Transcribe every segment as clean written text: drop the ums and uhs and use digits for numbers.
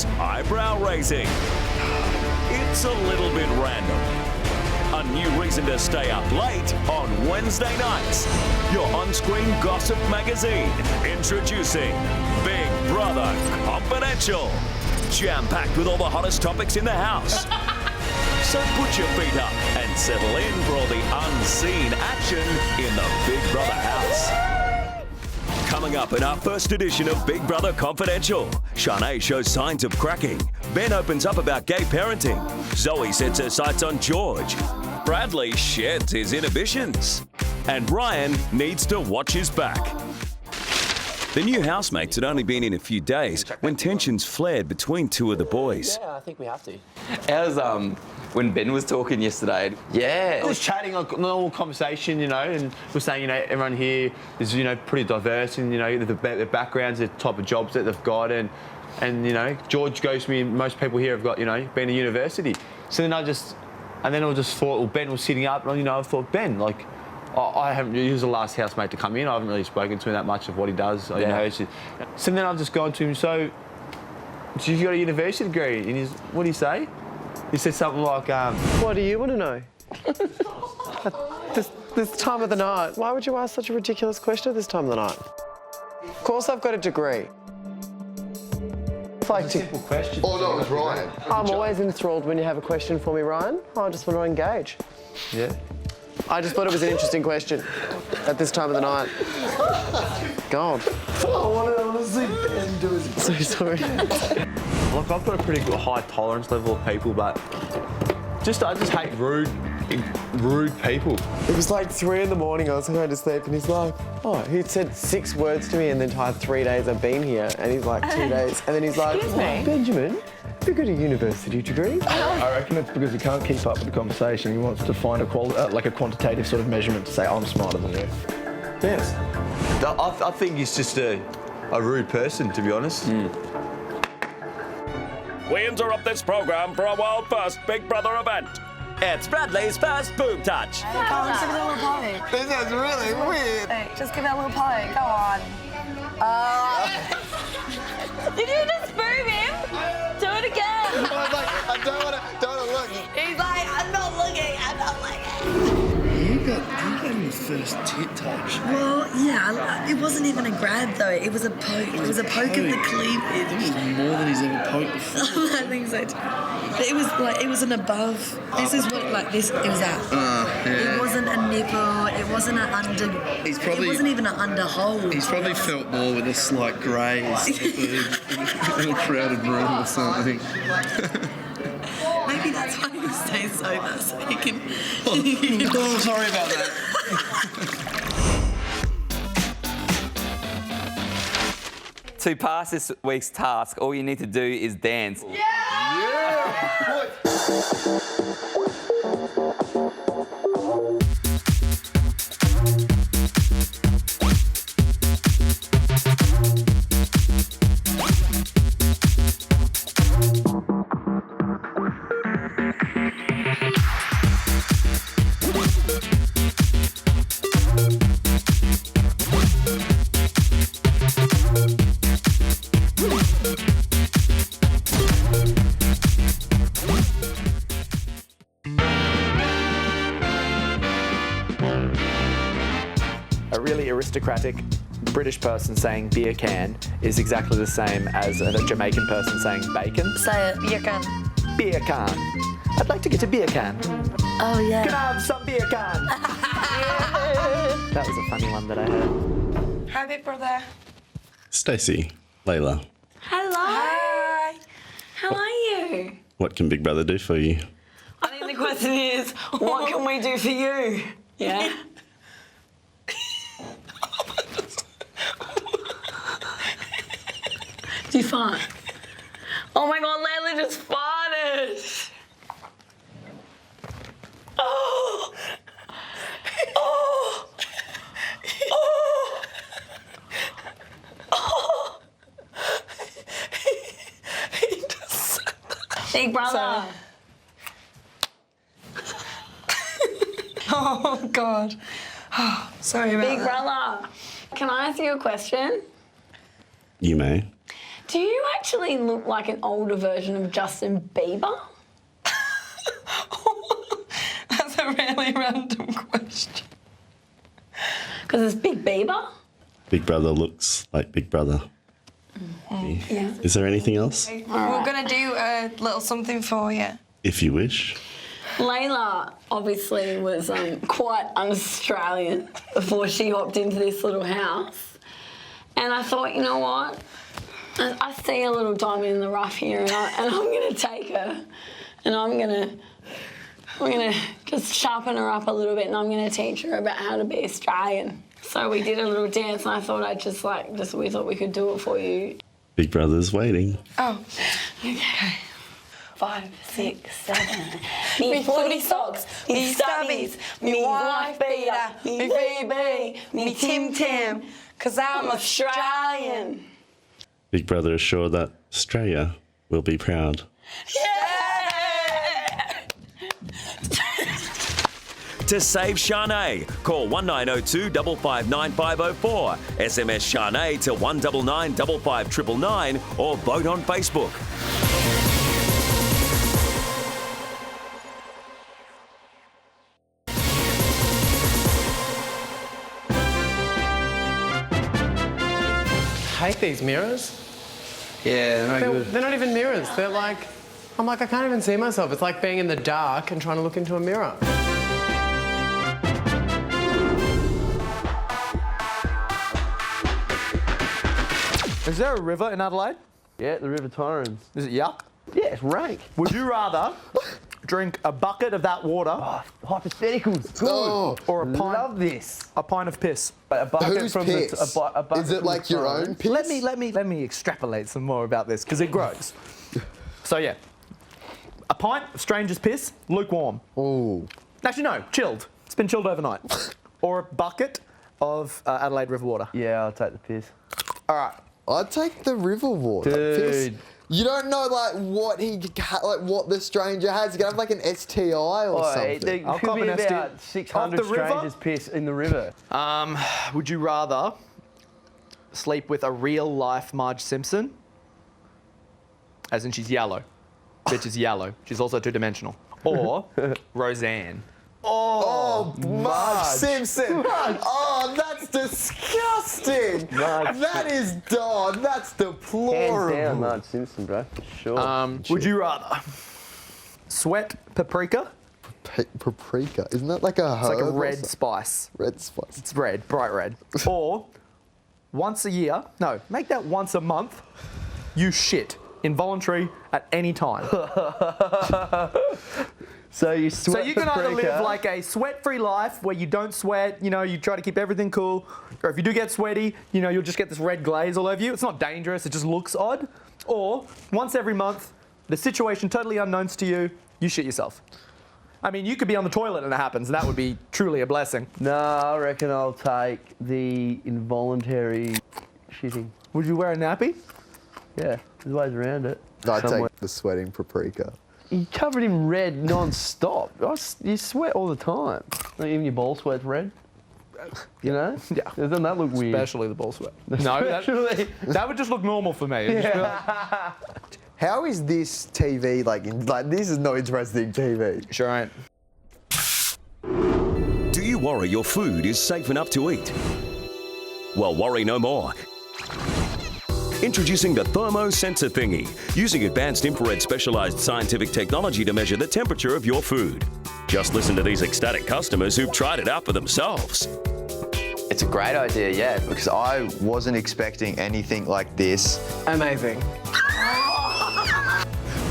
get eyebrow-raising. It's a little bit random. A new reason to stay up late on Wednesday nights. Your on-screen gossip magazine. Introducing Big Brother Confidential. Jam-packed with all the hottest topics in the house. So put your feet up and settle in for all the unseen action in the Big Brother house. Coming up in our first edition of Big Brother Confidential, Shanae shows signs of cracking. Ben opens up about gay parenting. Zoe sets her sights on George. Bradley sheds his inhibitions. And Ryan needs to watch his back. The new housemates had only been in a few days when tensions flared between two of the boys. Yeah, I think we have to. How's when Ben was talking yesterday? Yeah. Just chatting, like normal conversation, you know, and we're saying, you know, everyone here is, you know, pretty diverse and, you know, their backgrounds, the type of jobs that they've got, and you know, George goes to me, and most people here have got, you know, been to university. So then I just thought, well, Ben was sitting up, and, you know, I thought, Ben, like, I haven't, he was the last housemate to come in. I haven't really spoken to him that much of what he does. You know, so then I've just gone to him, so you've got a university degree, and what did he say? He said something like, What do you want to know? this time of the night. Why would you ask such a ridiculous question at this time of the night? Of course I've got a degree. It's like a simple question. Oh, no, it was Ryan. I'm always enthralled when you have a question for me, Ryan. I just want to engage. Yeah. I just thought it was an interesting question at this time of the night. God. I want to see Ben do his... So sorry. Look, I've got a pretty good high tolerance level of people, but I just hate rude people. It was like 3 in the morning, I was going to sleep, and he's like, oh, he said 6 words to me in the entire 3 days I've been here, and he's like, 2 days. And then he's like, Excuse me? Benjamin, you got a university degree? I reckon it's because he can't keep up with the conversation. He wants to find a quantitative sort of measurement to say, I'm smarter than you. Yes. I think he's just a rude person, to be honest. We interrupt this program for a world first Big Brother event. It's Bradley's first boob touch. Come on, just give it a little poke. This is really weird. Wait, just give it a little poke. Go on. Did you just boob him? Do it again. I was like, I don't want to look. He's like, I'm not looking. You got him the first tit touch. Well, yeah, it wasn't even a grab though. It was a poke. It was a poke of the cleavage. It was more than he's ever poked before. I think so too. But it was like, it was an above. This is what, like this, it was at. Yeah. It wasn't a nipple. It wasn't an under. It wasn't even an under hole. He's probably felt more with a slight graze in a crowded room or something. Maybe that's why he stays sober, so he can. Oh, sorry about that. To pass this week's task, all you need to do is dance. A really aristocratic British person saying beer can is exactly the same as a Jamaican person saying bacon. Say it. You can. Beer can. I'd like to get a beer can. Oh yeah. Can I have some beer can? That was a funny one that I heard. Hi, Big Brother. Stacey, Layla, Hello. Hi. How are you? what can Big Brother do for you? I think the question is, what can we do for you? Yeah. Do you fart? Oh my God, Layla just farted. Oh. Oh. Oh. Oh. He just... Big Brother. Oh God. Oh, sorry about Big that. Brother, can I ask you a question? You may. Do you actually look like an older version of Justin Bieber? That's a really random question. Because it's Big Bieber? Big Brother looks like Big Brother. Yeah. Is there anything else? We're going to do a little something for you. If you wish. Layla obviously was quite un-Australian before she hopped into this little house. And I thought, you know what? I see a little diamond in the rough here and I'm going to take her and I'm going to just sharpen her up a little bit and I'm going to teach her about how to be Australian. So we did a little dance and I thought we thought we could do it for you. Big Brother's waiting. Oh. Okay. 5, 6, 7. Me 40 socks, me stubbies, me wife beater, me VB, me Tim Tam, 'cause I'm Australian. Big Brother is sure that Australia will be proud. To save Shanae, call 1902 559 504, SMS Shanae to 199 55999 or vote on Facebook. I hate these mirrors. Yeah, no good. They're not even mirrors. They're like, I'm like, I can't even see myself. It's like being in the dark and trying to look into a mirror. Is there a river in Adelaide? Yeah, the River Torrens. Is it yuck? Yeah, it's rank. Would you rather drink a bucket of that water Hypotheticals. Good. Oh, or a pint? Love this. A pint of piss. A bucket Whose from piss? a bucket Is it from like the your Torrens. own piss? Let me extrapolate some more about this because it grows. So yeah, a pint of stranger's piss, lukewarm. Oh. Actually no, chilled. It's been chilled overnight. Or a bucket of Adelaide River water. Yeah, I'll take the piss. All right. I'd take the river water. Dude. You don't know like what the stranger has. You can have like an STI or something. There I'll could cop be an ST. about 600 Off the river? strangers piss in the river. Would you rather sleep with a real life Marge Simpson? As in she's yellow. Bitch is yellow. She's also two-dimensional. Or Roseanne. Oh, Marge Simpson. Oh, that's disgusting. That is done. That's deplorable. Hands down, Marge Simpson, bro. For sure. Would you rather sweat paprika? Paprika. Isn't that like a It's like a herb or red something? spice. Red spice. It's red, bright red. Or once a year, no, make that once a month, you shit. Involuntary at any time. So you sweat So you can either paprika. live like a sweat-free life where you don't sweat, you know, you try to keep everything cool, or if you do get sweaty, you know, you'll just get this red glaze all over you. It's not dangerous, it just looks odd. Or once every month, the situation totally unknowns to you, you shit yourself. I mean, you could be on the toilet and it happens, and that would be truly a blessing. No, I reckon I'll take the involuntary shitting. Would you wear a nappy? Yeah, there's ways around it. I'd Somewhere. take the sweating paprika. You covered in red non-stop. You sweat all the time. Like even your ball sweat's red. You know? Yeah. Doesn't that look weird? Especially the ball sweat. No, that would just look normal for me. It'd just be like, How is this TV like this is not interesting TV? sure ain't. Do you worry your food is safe enough to eat? Well, worry no more. Introducing the Thermo Sensor Thingy, using advanced infrared specialized scientific technology to measure the temperature of your food. Just listen to these ecstatic customers who've tried it out for themselves. It's a great idea, yeah, because I wasn't expecting anything like this. Amazing.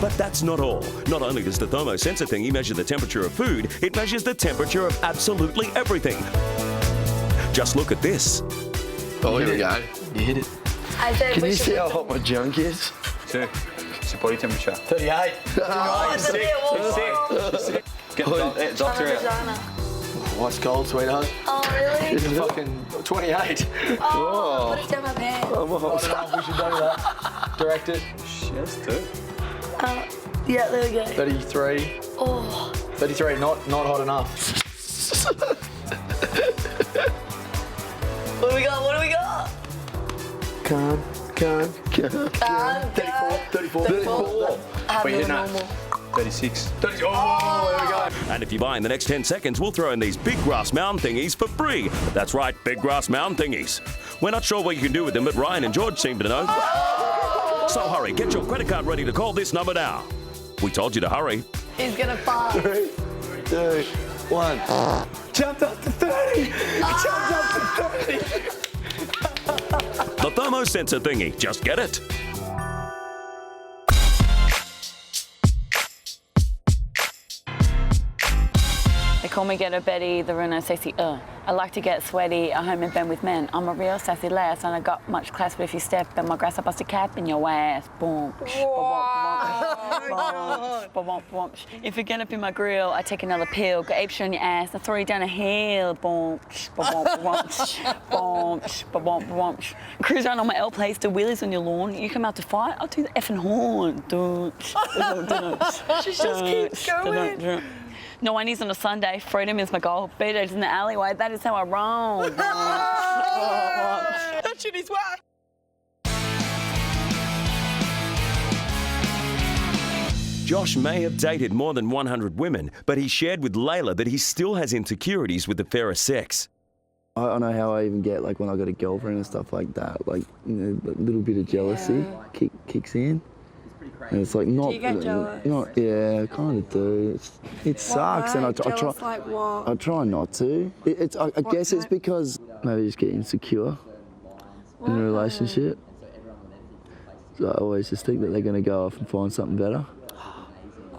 But that's not all. Not only does the Thermo Sensor Thingy measure the temperature of food, it measures the temperature of absolutely everything. Just look at this. Oh, here we go. You hit it. I said Can we you should see how hot my junk is? What's your body temperature? 38. Oh, it's a bit warm. Get the doctor out. Vagina. Ice cold, sweetheart. Oh, really? This is fucking 28. Oh, put it down my pants. I don't know if we should do that. Direct it. Yes, too. Yeah, there we go. 33. Oh. 33, not hot enough. What do we got? What do we got? Can't. 34. Wait, you're not. 36. Oh, there we go. And if you're buying the next 10 seconds, we'll throw in these big grass mound thingies for free. That's right, big grass mound thingies. We're not sure what you can do with them, but Ryan and George seem to know. So hurry, get your credit card ready to call this number now. We told you to hurry. He's gonna fart. 3, 2, 1. Jumped up to 30. Jumped up to 30. The thermosensor thingy, just get it. They call me Ghetto Betty, the Reno sexy. I like to get sweaty at home and bend with men. I'm a real sassy lass and I got much class, but if you step in my grass, I bust a cap in your ass. Boom. If you get up in my grill, I take another pill, go ape shit on your ass, I throw you down a hill. Boom. Cruise around on my L plates, do wheelies on your lawn. You come out to fight, I'll do the effing horn. She just keeps going. No one is on a Sunday. Freedom is my goal. B-Day's in the alleyway. That is how I roll. That shit is whack. Josh may have dated more than 100 women, but he shared with Layla that he still has insecurities with the fairer sex. I know how I even get, like, when I got a girlfriend and stuff like that. Like, you know, a little bit of jealousy kicks in. And it's like not. Do you get jealous? Yeah, I kind of do. It sucks, and I try. Like what? I try not to. I guess it's because maybe I just get insecure in a relationship. So I always just think that they're going to go off and find something better.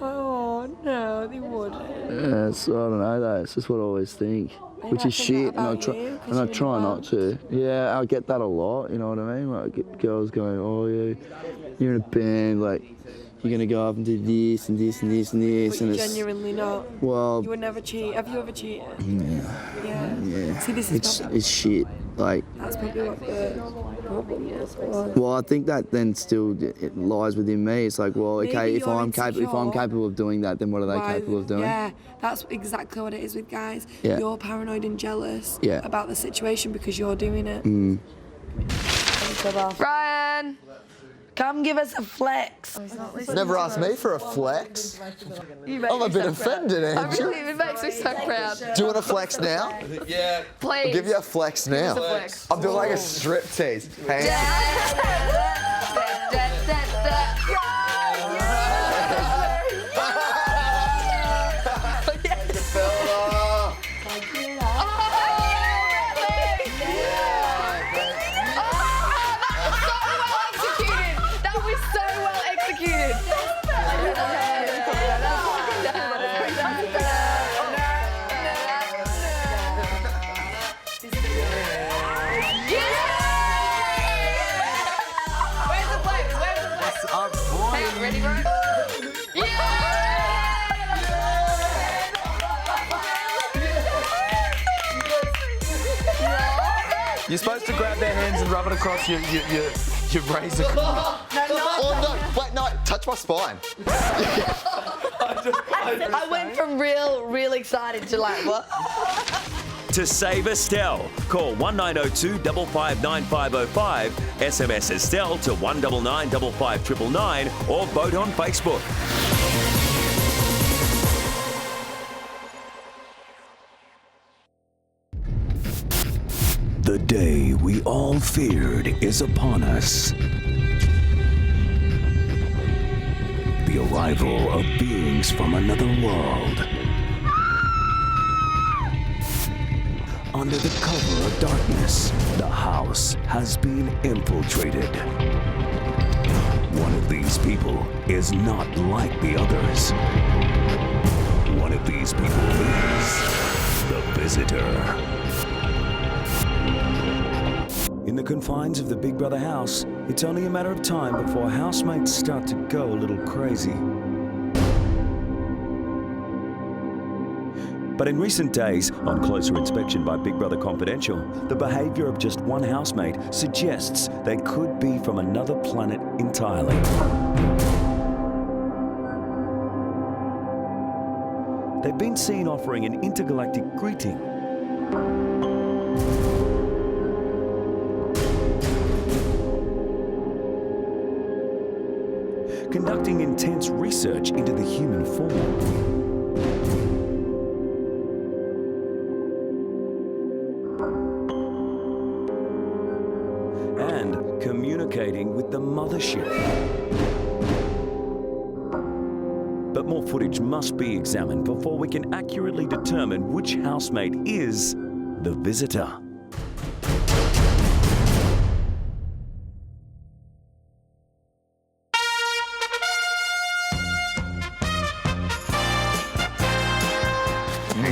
Oh no, they wouldn't. Yeah, so I don't know though. It's just what I always think, which is shit, and I try not to. Yeah, I get that a lot. You know what I mean? Like girls going, "Oh yeah, you're in a band, like you're gonna go up and do this and this and this and this." But and you're it's genuinely not. well. You would never cheat. Have you ever cheated? Yeah. See, this is It's shit. Like. That's probably what the problem is. Well, I think that then still it lies within me. It's like, well, okay, Maybe if I'm capable of doing that, then what are they capable of doing? Yeah, that's exactly what it is with guys. Yeah. You're paranoid and jealous Yeah. about the situation because you're doing it. Ryan, come give us a flex. Never asked me for a flex. You make I'm a me bit so offended, proud. Andrew. It makes me so proud. Do you want a flex now? Yeah. Please. I'll give you a flex now. us a flex. I'm doing like a strip tease. Hands. Ready, bro? You're supposed to grab their hands and rub it across your razor. Oh no! Wait, no! Touch my spine. I went from real excited to like, what? To save Estelle, call 1902 559 505, SMS Estelle to 199 55999, or vote on Facebook. The day we all feared is upon us. The arrival of beings from another world. Under the cover of darkness, the house has been infiltrated. One of these people is not like the others. One of these people is the visitor. In the confines of the Big Brother house, it's only a matter of time before housemates start to go a little crazy. But in recent days, on closer inspection by Big Brother Confidential, the behaviour of just one housemate suggests they could be from another planet entirely. They've been seen offering an intergalactic greeting. conducting intense research into the human form. And communicating with the mothership. But more footage must be examined before we can accurately determine which housemate is the visitor.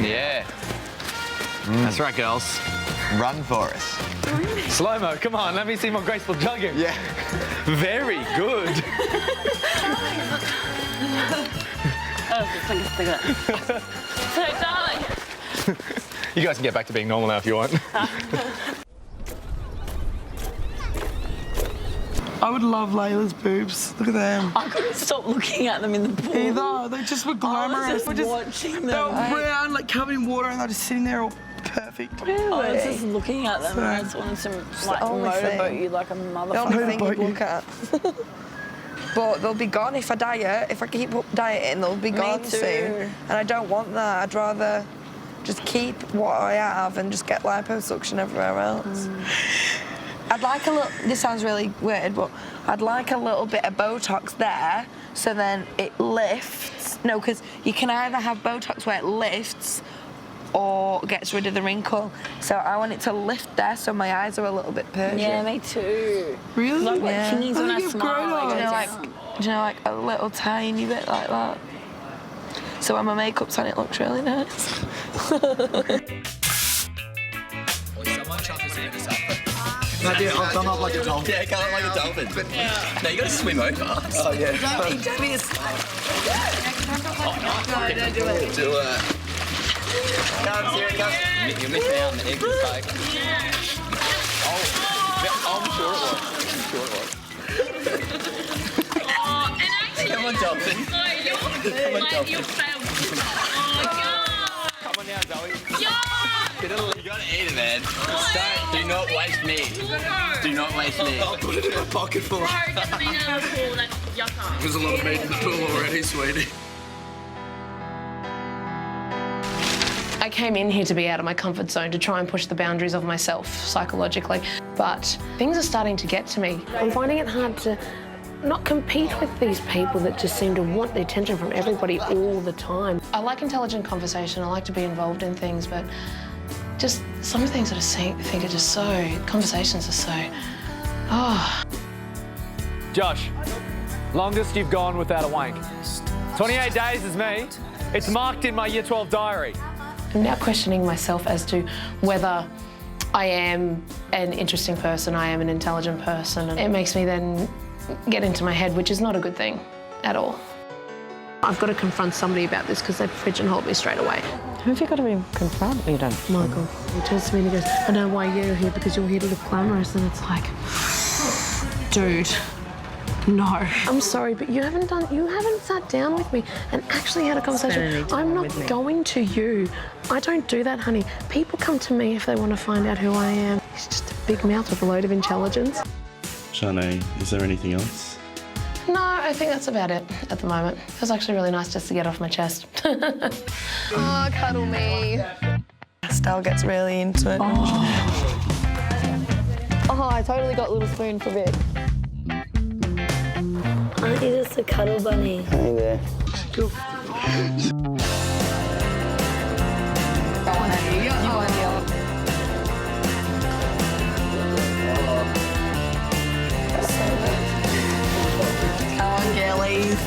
Yeah. That's right, girls. Run for us. Slow-mo, come on, let me see my graceful jogging. Yeah. Very good. So, darling. You guys can get back to being normal now if you want. I would love Layla's boobs. Look at them. I couldn't stop looking at them in the pool. Either. They just were glamorous. I was just watching them. They were brown, like covered in water, and they're just sitting there all perfect. I was just looking at them and I just wanted to like only motorboat thing. you like a The motherfucker. only thing you'd look at. But they'll be gone if I diet. If I keep up dieting, they'll be gone too. soon. And I don't want that. I'd rather just keep what I have and just get liposuction everywhere else. I'd like a little, this sounds really weird, but I'd like a little bit of Botox there so then it lifts. No, because you can either have Botox where it lifts or gets rid of the wrinkle. So I want it to lift there so my eyes are a little bit Persian. Yeah, me too. Really? Like what Yeah. thingies when I you've smile. grown up. Do you know, like a little tiny bit like that? So when my makeup's on, it looks really nice. I'll come up like a dolphin. Yeah, come up like a dolphin. But no, you got to swim over. Oh, yeah. Don't be a No, don't do it. Do it. Come, here it comes. You're missing out on the egg spike. Oh, I'm sure it was. Come on, dolphin. Come on, dolphin. Come on now, Zoe. You gotta eat it, man. Do not waste me. Do not waste me. I'll put it in my pocket full. There's a lot of meat in the pool already, sweetie. I came in here to be out of my comfort zone, to try and push the boundaries of myself psychologically, but things are starting to get to me. I'm finding it hard to not compete with these people that just seem to want the attention from everybody all the time. I like intelligent conversation, I like to be involved in things, but just some of the things that I think are just so, conversations are so, oh. Josh, longest you've gone without a wank. 28 days is me. It's marked in my Year 12 diary. I'm now questioning myself as to whether I am an interesting person, I am an intelligent person. And it makes me then get into my head, which is not a good thing at all. I've got to confront somebody about this because they've pigeonholed me straight away. Who have you got to confront? You don't. Michael. He turns to me and he goes, I know why you're here, because you're here to look glamorous. And it's like, dude, no. I'm sorry, but you haven't sat down with me and actually had a conversation. I'm not going to you. I don't do that, honey. People come to me if they want to find out who I am. It's just a big mouth with a load of intelligence. Shanae, is there anything else? No, I think that's about it at the moment. It was actually really nice just to get off my chest. Oh, cuddle me. Estelle gets really into it. Oh, I totally got Little Spoon for a bit. Aren't you just a cuddle bunny? Hey there. Come on, girlies.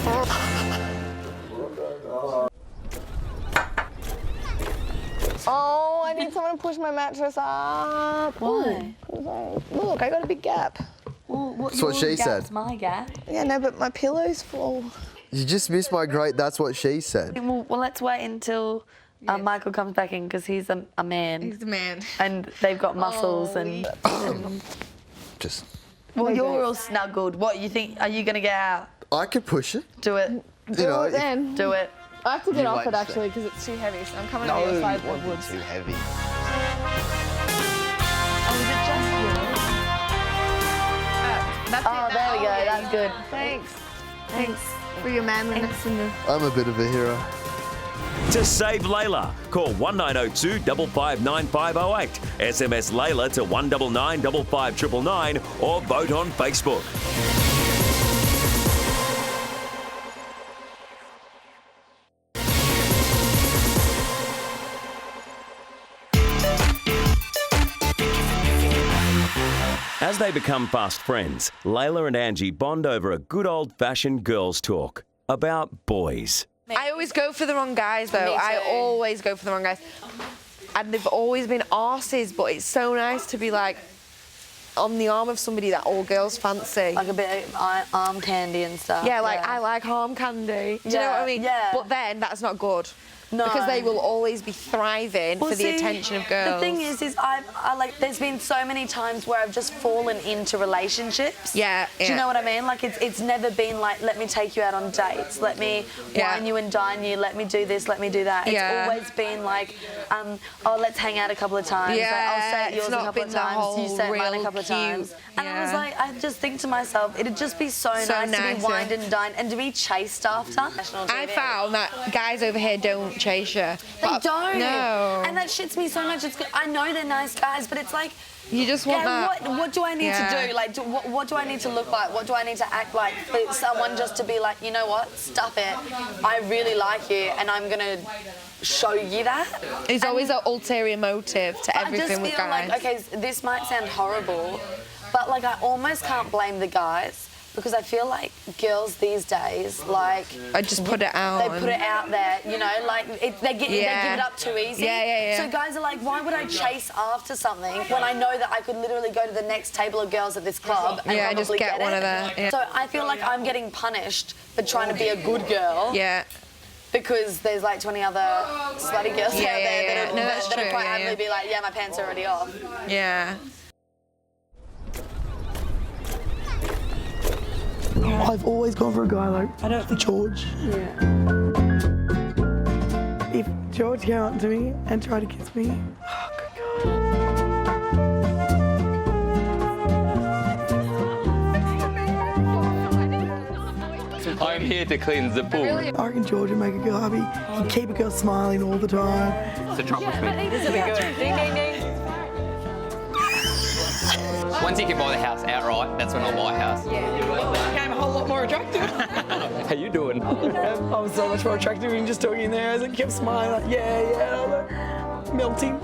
Oh, I need someone to push my mattress up. Why? Look, I got a big gap. Well, That's what she said. My gap. Yeah, no, but my pillow's full. You just missed my great that's what she said. Well, let's wait until Michael comes back in because he's a man. He's a man. And they've got muscles and Just. Well, you're all snuggled. What, you think, are you going to get out? I could push it. Do it. You know, if- Then. Do it. I have to get You off like it to actually because it's too heavy, so I'm coming No, on the other it side of the wasn't woods. too heavy. That's Oh, there we go. That's good. Thanks. Thanks for your manliness and I'm a bit of a hero. To save Layla, call 1902 559 508, SMS Layla to 199 55999 or vote on Facebook. As they become fast friends, Layla and Angie bond over a good old-fashioned girls' talk about boys. I always go for the wrong guys, though. I always go for the wrong guys. And they've always been arses, but it's so nice to be, like, on the arm of somebody that all girls fancy. Like a bit of arm candy and stuff. Yeah, like, I like arm candy. Do you know what I mean? Yeah. But then, that's not good. No. Because they will always be thriving for the attention of girls. The thing is I like, there's been so many times where I've just fallen into relationships. Yeah. Do you know what I mean? Like, it's never been like, let me take you out on dates, let me wine you and dine you, let me do this, let me do that. It's always been like, oh, let's hang out a couple of times. Yeah, like, I'll stay at yours it's a not couple of been the times, you whole stay at mine a real couple of times. And I was Yeah. like, I just think to myself, it'd just be so nice to be wined and dined and to be chased after. I found that guys over here don't chase you. They don't. No. And that shits me so much. I know they're nice guys, but it's like, you just want that. What do I need to do? Like, what do I need to look like? What do I need to act like for someone just to be like, you know what? Stuff it. I really like you, and I'm gonna show you that. There's always an ulterior motive to everything with guys. I just feel like, okay, this might sound horrible, but like I almost can't blame the guys. Because I feel like girls these days, like... I just put it out. They put it out there, you know, like they give it up too easy. Yeah. So guys are like, why would I chase after something when I know that I could literally go to the next table of girls at this club and probably just get one it? of that. Yeah. So I feel like I'm getting punished for trying to be a good girl. Yeah. Because there's like 20 other slutty girls out there that'll quite happily be like, yeah, my pants are already off. Yeah. I've always gone for a guy like George. Yeah. If George came up to me and tried to kiss me, oh, good God. I'm here to cleanse the pool. I reckon George would make a girl happy. He'd keep a girl smiling all the time. So drop with me. This will be good. Ding, ding, ding. Once you can buy the house outright, that's when I'll buy a house. Became a whole lot more attractive. How you doing? I'm so much more attractive even just talking there. As I kept smiling, like, yeah, I was like, melting.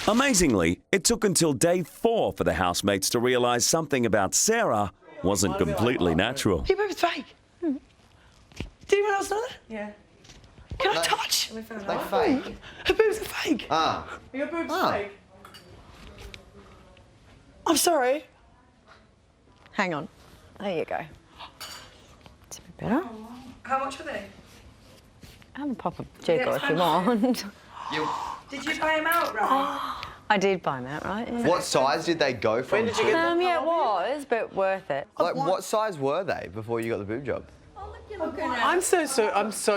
Amazingly, it took until day 4 for the housemates to realise something about Sarah wasn't completely natural. Your boob's fake. Did anyone else know that? Yeah. Can I touch? Like fake? Her boobs are fake. Ah. Your boobs are fake. I'm sorry. Hang on. There you go. It's a bit better. How much were they? Have a pop of jiggle if you want. Did you pay him out, right? I did buy them outright. Yeah. What size did they go from? When did you get them? Yeah, it was, but worth it. Like, what size were they before you got the boob job? I'm so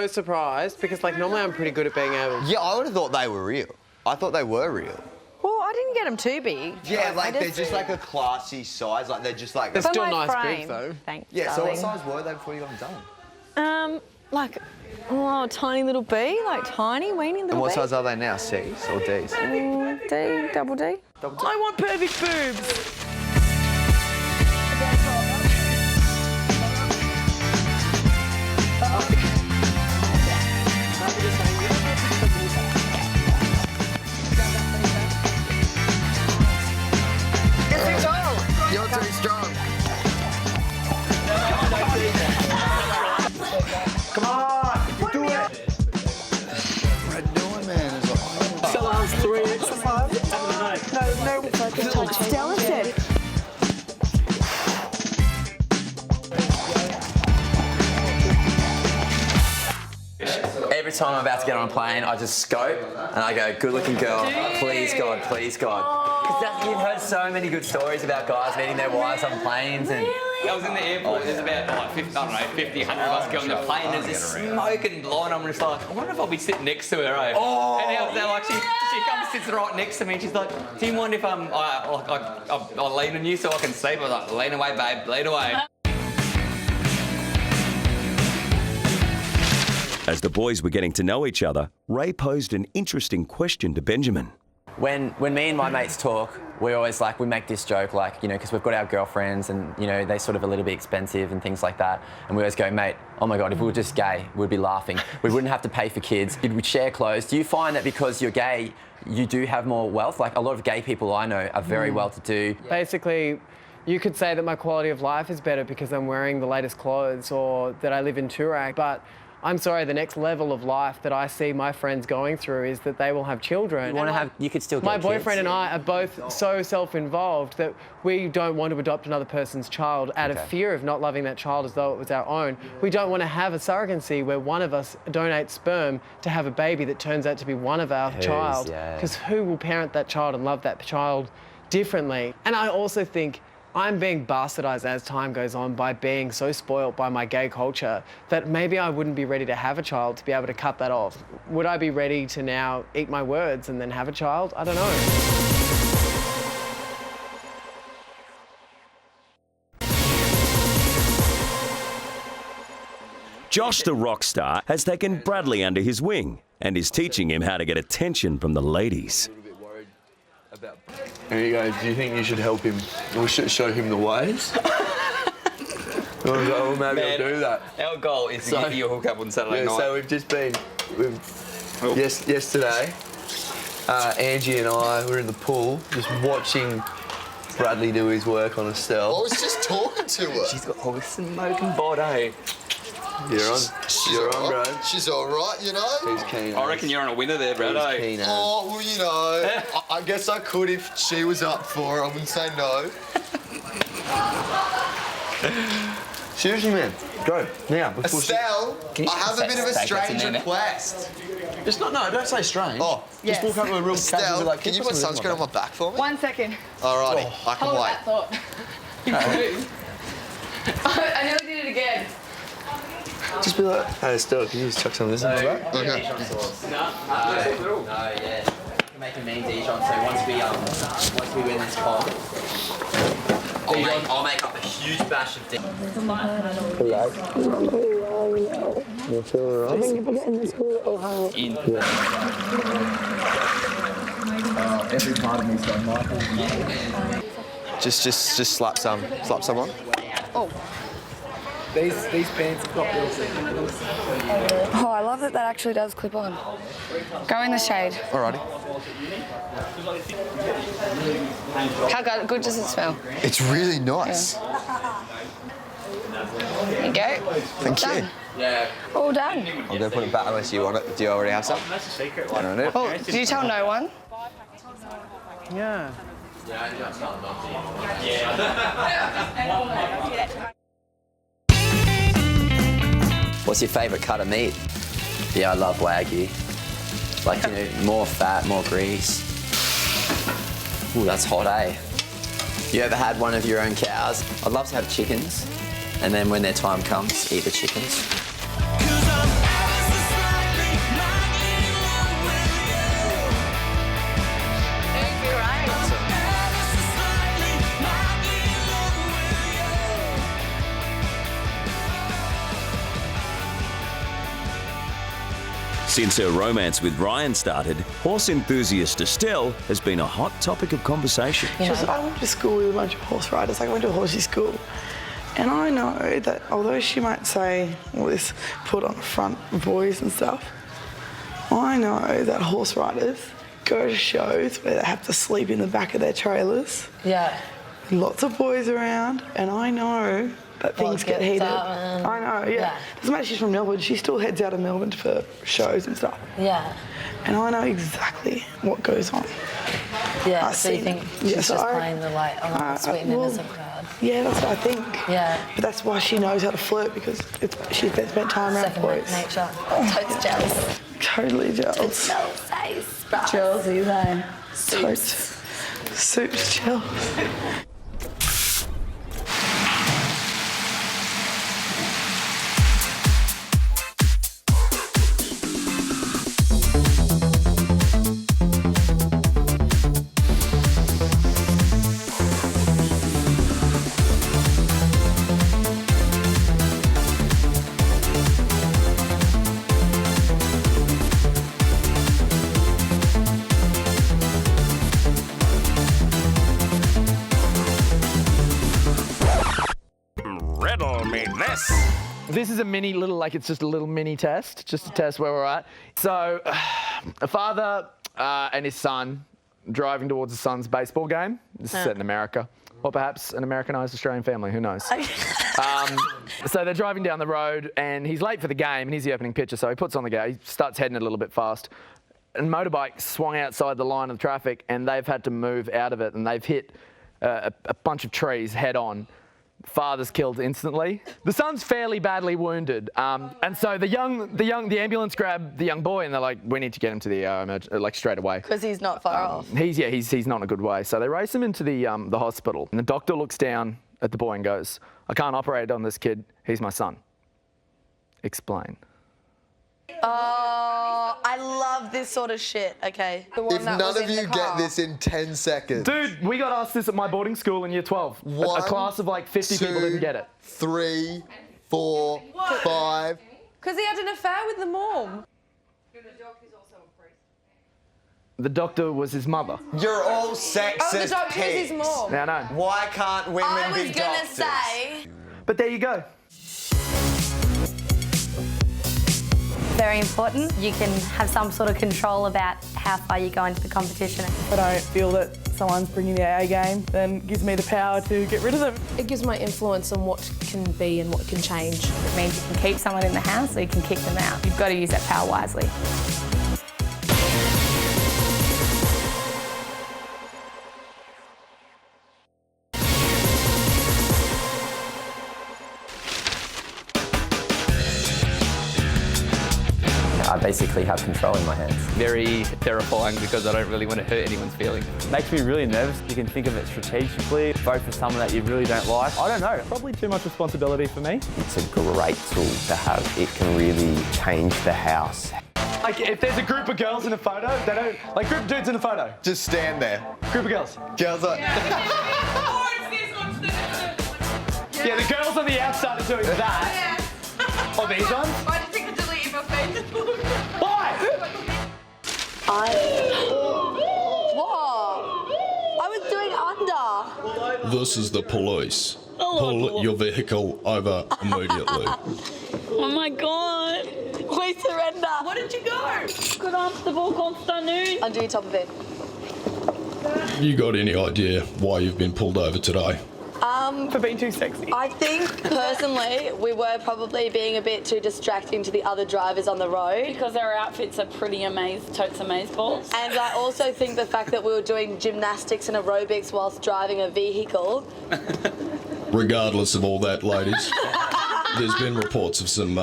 surprised because like normally I'm pretty good at being able. Yeah, I would have thought they were real. I thought they were real. Well, I didn't get them too big. Yeah, like they're just like a classy size. Like they're just like. They're For still my nice frame, boobs though. Thanks, Yeah. So what darling. size were they before you got them done? Like, oh, tiny little B, like tiny, weeny little And what B. size are they now? C's or D's? D, double D. I want perfect boobs. You're too strong. Come on, you do it. Red doing, man. Is like, So that was 3 exercises. No. Stella said. Every time I'm about to get on a plane, I just scope and I go, good looking girl, please God, please God. Because you've heard so many good stories about guys meeting their wives on planes and I was in the airport. There's about like 50, I don't know, 50, 100 of us get on the plane. There's this smoking blonde. I'm just like, I wonder if I'll be sitting next to her. Eh? Oh, and they're like, she comes, sits right next to me. And she's like, do you mind if I'll lean on you so I can sleep? I was like, lean away, babe, lean away. As the boys were getting to know each other, Ray posed an interesting question to Benjamin. When me and my mates talk, we always we make this joke, because we've got our girlfriends and, they're sort of a little bit expensive and things like that. And we always go, mate, oh my God, if we were just gay, we'd be laughing. We wouldn't have to pay for kids. We'd share clothes. Do you find that because you're gay, you do have more wealth? Like a lot of gay people I know are very well-to-do. Basically, you could say that my quality of life is better because I'm wearing the latest clothes or that I live in Toorak, but I'm sorry, the next level of life that I see my friends going through is that they will have children. You could still get My kids. boyfriend and I are both so self-involved that we don't want to adopt another person's child out of fear of not loving that child as though it was our own. We don't want to have a surrogacy where one of us donates sperm to have a baby that turns out to be one of our child. Because who will parent that child and love that child differently? And I also think I'm being bastardized as time goes on by being so spoilt by my gay culture that maybe I wouldn't be ready to have a child to be able to cut that off. Would I be ready to now eat my words and then have a child? I don't know. Josh the rock star has taken Bradley under his wing and is teaching him how to get attention from the ladies. And he goes, do you think you should help him or show him the ways? I was like, well, maybe I'll do that. Our goal is to get you a hookup on Saturday night. So we've just been, yesterday, Angie and I were in the pool just watching Bradley do his work on Estelle. I was just talking to her. She's got a smoking body. You're on, bro. She's all right, He's keen. I reckon you're on a winner there, bro. He's keen. Oh, well, I guess I could if she was up for it. I wouldn't say no. Seriously, man. Go, now. Estelle, I have a bit of a strange request. It's not, no, don't say strange. Oh, just walk up to a real Estelle, can you put sunscreen on my back for me? 1 second. Alrighty, I can Hold wait. that thought. You do. I nearly did it again. Just be like, hey, Estelle, can you just chuck some of this in my back? Okay. No, yeah. We can make a mean Dijon, so once we win this comp, I'll make up a huge bash of Dijon. You feel alright? I think if I get in the school, it'll help. Every part of me's got Michael. Just slap someone. Oh. These pants have got built. Oh, I love that actually does clip on. Go in the shade. Alrighty. How good does it smell? It's really nice. There you go. Thank you. Yeah. All done. I'm going to put it back unless you want it. Do you already have some? That's a secret. I don't know. Oh, did you tell no one? Yeah. What's your favourite cut of meat? Yeah, I love Wagyu. More fat, more grease. Ooh, that's hot, eh? You ever had one of your own cows? I'd love to have chickens, and then when their time comes, eat the chickens. Since her romance with Ryan started, horse enthusiast Estelle has been a hot topic of conversation. She was like, I went to school with a bunch of horse riders. I went to a horsey school. And I know that although she might say all this put on the front boys and stuff, I know that horse riders go to shows where they have to sleep in the back of their trailers. Yeah. Lots of boys around, and I know that things get heated. I know, yeah. Doesn't matter she's from Melbourne, she still heads out of Melbourne for shows and stuff. Yeah. And I know exactly what goes on. Yeah, so you think she's just playing the sweet and innocent card? Yeah, that's what I think. Yeah. But that's why she knows how to flirt, because she's spent time around boys. Nature. Totes jealous. Totally jealous. Jealous, Jealousy, though. Soups jealous. this. This is a mini little, like it's just a little mini test, just to test where we're at. So, a father and his son driving towards his son's baseball game. This is set in America. Or perhaps an Americanised Australian family, who knows? So they're driving down the road and he's late for the game and he's the opening pitcher, so he puts on the gear, he starts heading it a little bit fast. And motorbike swung outside the line of traffic and they've had to move out of it and they've hit a bunch of trees head on. Father's killed instantly. The son's fairly badly wounded, and so the ambulance grab the young boy, and they're like, "We need to get him to the ER, like straight away." Because he's not far off. He's not in a good way. So they race him into the hospital, and the doctor looks down at the boy and goes, "I can't operate on this kid. He's my son." Explain. Oh, I love this sort of shit. Okay. If none of you get this in 10 seconds. Dude, we got asked this at my boarding school in year 12. A class of like 50 people didn't get it. 3, 4, 5. Because he had an affair with the mom. The doctor was his mother. You're all sexist. Oh, the doctor is his mom. Yeah, I know. Why can't women be doctors? I was gonna say. But there you go. Very important. You can have some sort of control about how far you go into the competition. If I don't feel that someone's bringing the A game, then it gives me the power to get rid of them. It gives my influence on what can be and what can change. It means you can keep someone in the house or you can kick them out. You've got to use that power wisely. I basically have control in my hands. Very terrifying because I don't really want to hurt anyone's feelings. Makes me really nervous. You can think of it strategically, vote for someone that you really don't like. I don't know, probably too much responsibility for me. It's a great tool to have. It can really change the house. Like, if there's a group of girls in a photo, they don't... Like, group of dudes in a photo. Just stand there. Group of girls. Girls are... Yeah, the girls on the outside are doing that. Or these ones. I just think to delete my Facebook. Why? What? I was doing under. This is the police. Pull your vehicle over immediately. Oh my God. We surrender. Where did you go? Good afternoon, Constantine. Undo your top of it. You got any idea why you've been pulled over today? For being too sexy. I think, personally, we were probably being a bit too distracting to the other drivers on the road. Because our outfits are pretty totes amazeballs. And I also think the fact that we were doing gymnastics and aerobics whilst driving a vehicle. Regardless of all that, ladies, there's been reports of some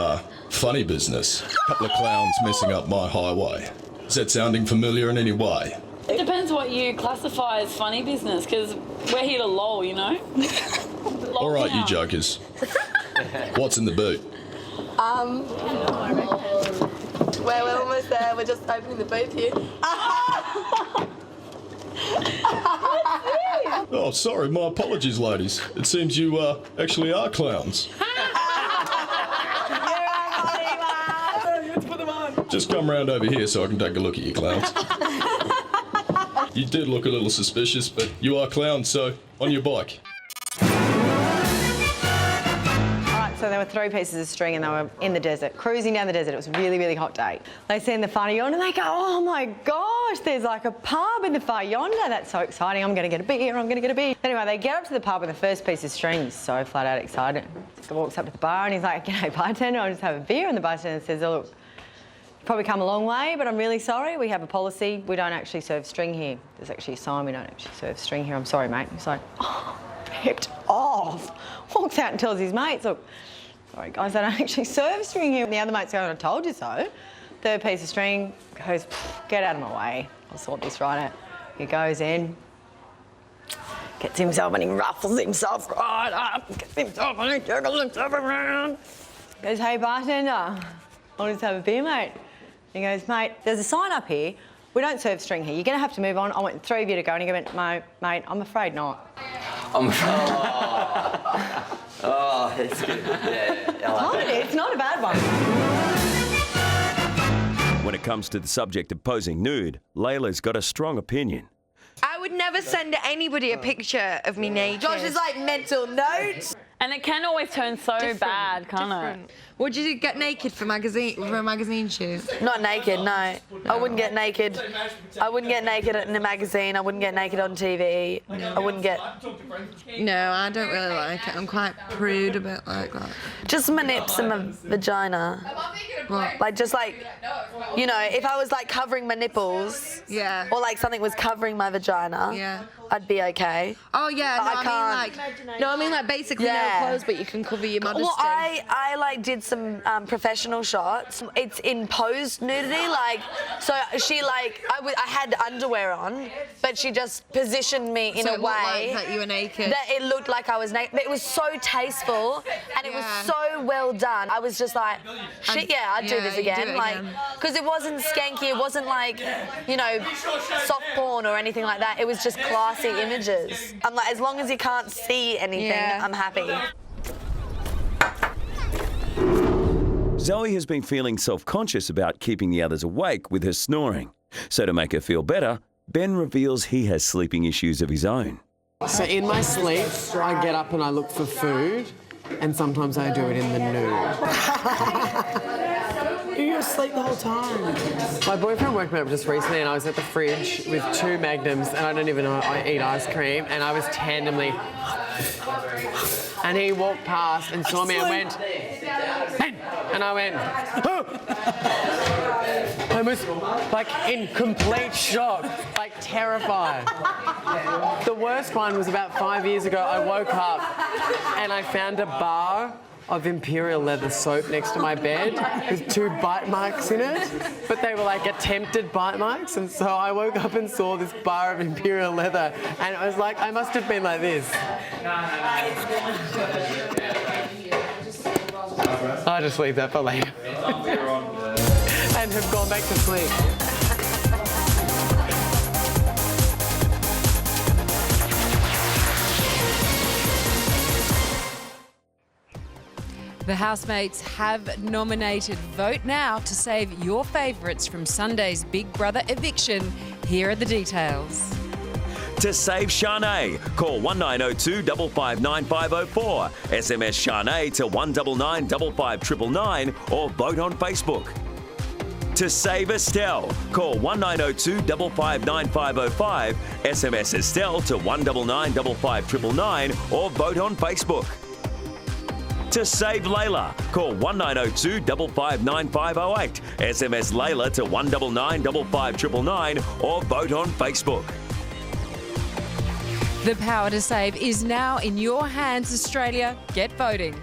funny business. A couple of clowns messing up my highway. Is that sounding familiar in any way? It depends what you classify as funny business, because we're here to lol, you know? All right, you jokers. What's in the boot? We're almost there. We're just opening the booth here. Oh, sorry, my apologies, ladies. It seems you actually are clowns. Let's put them on. Just come round over here so I can take a look at you clowns. You did look a little suspicious, but you are clowns, so on your bike. So there were 3 pieces of string and they were in the desert, cruising down the desert. It was a really, really hot day. They see in the far yonder and they go, oh my gosh, there's like a pub in the far yonder. That's so exciting. I'm going to get a beer. I'm going to get a beer. Anyway, they get up to the pub and the first piece of string is so flat out excited. He walks up to the bar and he's like, g'day, bartender, I'll just have a beer. And the bartender says, oh, look, you've probably come a long way, but I'm really sorry. We have a policy. We don't actually serve string here. There's actually a sign. We don't actually serve string here. I'm sorry, mate. He's like, oh, pipped off. Walks out and tells his mates, look, sorry guys, I don't actually serve string here. And the other mate's going, I told you so. Third piece of string goes, get out of my way. I'll sort this right out. He goes in, gets himself and he ruffles himself right up, gets himself and he jiggles himself around. Goes, hey bartender, I'll just have a beer, mate. He goes, mate, there's a sign up here. We don't serve string here. You're going to have to move on. I want 3 of you to go. And he went, mate, I'm afraid not. Oh, it's good. Yeah, I like it. It's not a bad one. When it comes to the subject of posing nude, Layla's got a strong opinion. I would never send anybody a picture of me naked. Josh is like mental note. And it can always turn so bad, can't it? Would you get naked for a magazine shoot? Not naked, no. I wouldn't get naked. I wouldn't get naked in a magazine. I wouldn't get naked on TV. I wouldn't get... No, I don't really like it. I'm quite prude about like that. Just my nips and my vagina. Like, just like, you know, if I was like covering my nipples, yeah, or like something was covering my vagina, yeah, I'd be okay. Oh yeah, But I mean like basically no clothes, but you can cover your modesty. Well, I like did some professional shots. It's in posed nudity, like, so she like, I had underwear on, but she just positioned me in So a it looked way like that you were naked? that it looked like I was naked. But it was so tasteful and it was so well done. I was just like, shit, yeah, I'd do this you'd do again. it Like, again. because it wasn't skanky, it wasn't like, you know, soft porn or anything like that. It was just classy images. I'm like, as long as you can't see anything, I'm happy. Zoe has been feeling self-conscious about keeping the others awake with her snoring. So to make her feel better, Ben reveals he has sleeping issues of his own. So in my sleep, I get up and I look for food, and sometimes I do it in the nude. You're asleep the whole time. My boyfriend woke me up just recently and I was at the fridge with 2 Magnums and I don't even know I eat ice cream and I was tandemly... And he walked past and saw me and went, Ben! And I went, oh! I was like in complete shock, like terrified. The worst one was about 5 years ago. I woke up and I found a bar of Imperial leather soap next to my bed with 2 bite marks in it, but they were like attempted bite marks, and so I woke up and saw this bar of Imperial leather and it was like, I must have been like this. I just leave that for later. And have gone back to sleep. The housemates have nominated. Vote now to save your favourites from Sunday's Big Brother eviction. Here are the details. To save Shanae, call 1902 559 504, SMS Shanae to 199 559 or vote on Facebook. To save Estelle, call 1902 559 505, SMS Estelle to 199 559 or vote on Facebook. To save Layla, call 1902 559 508, SMS Layla to 199 559 or vote on Facebook. The power to save is now in your hands, Australia. Get voting.